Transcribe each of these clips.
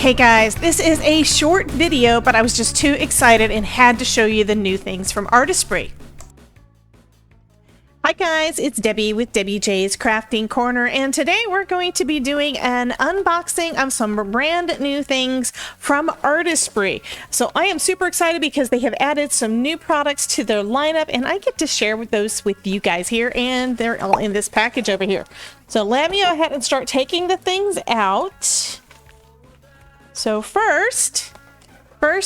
Hey guys, this is a short video, but I was just too excited and had to show you the new things from Artestprix. Hi guys, it's Debbie with Debbie J's Crafting Corner, and today we're going to be doing an unboxing of some brand new things from Artestprix. So I am super excited because they have added some new products to their lineup, and I get to share those with you guys here, and they're all in this package over here. So let me go ahead and start taking the things out. So first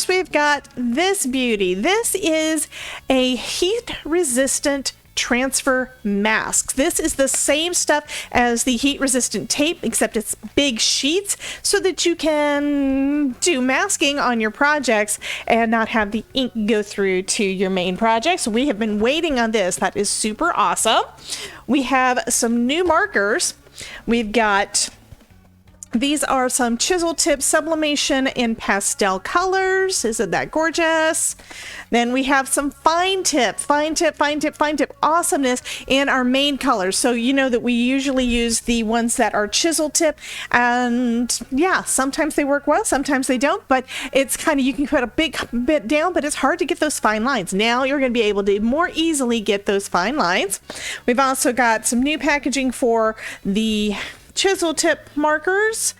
we've got this beauty. This is a heat-resistant transfer mask. This is the same stuff as the heat-resistant tape, except it's big sheets so that you can do masking on your projects and not have the ink go through to your main projects. We have been waiting on this. That is super awesome. We have some new markers. We've got these are some chisel tip sublimation in pastel colors. Isn't that gorgeous? Then we have some fine tip awesomeness in our main colors. So you know that we usually use the ones that are chisel tip, and yeah, sometimes they work well, sometimes they don't, but it's kind of, you can put a big bit down, but it's hard to get those fine lines. Now you're going to be able to more easily get those fine lines. We've also got some new packaging for the chisel tip markers.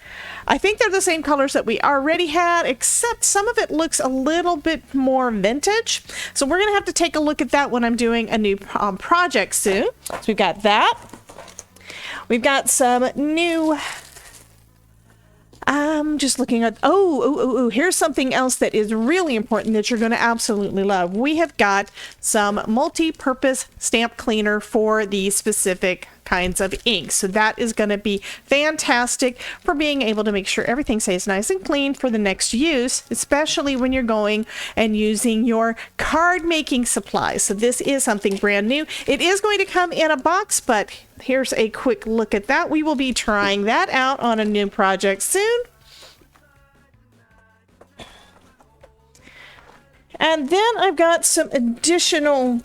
I think they're the same colors that we already had, except some of it looks a little bit more vintage. So we're going to have to take a look at that when I'm doing a new project soon. So we've got that. We've got some new... I'm just looking at, here's something else that is really important that you're going to absolutely love. We have got some multi-purpose stamp cleaner for these specific kinds of ink. So that is going to be fantastic for being able to make sure everything stays nice and clean for the next use, especially when you're going and using your card making supplies. So this is something brand new. It is going to come in a box, but here's a quick look at that. We will be trying that out on a new project soon. And then I've got some additional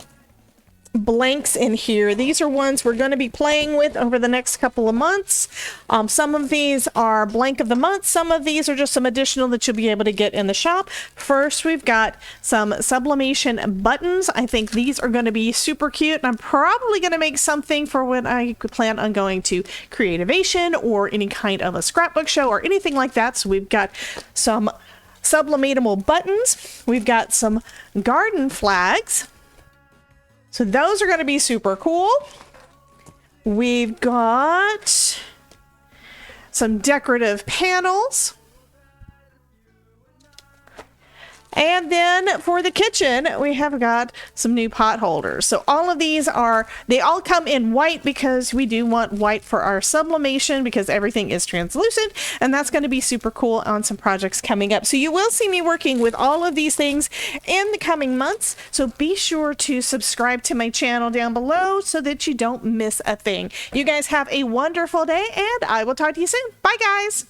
blanks in here. These are ones we're going to be playing with over the next couple of months. Some of these are blank of the month. Some of these are just some additional that you'll be able to get in the shop. First, we've got some sublimation buttons. I think these are going to be super cute, and I'm probably going to make something for when I plan on going to Creativation or any kind of a scrapbook show or anything like that. So we've got some sublimatable buttons. We've got some garden flags. So those are going to be super cool. We've got some decorative panels. And then for the kitchen, we have got some new pot holders. So all of these they all come in white because we do want white for our sublimation because everything is translucent, and that's going to be super cool on some projects coming up. So you will see me working with all of these things in the coming months. So be sure to subscribe to my channel down below so that you don't miss a thing. You guys have a wonderful day, and I will talk to you soon. Bye guys.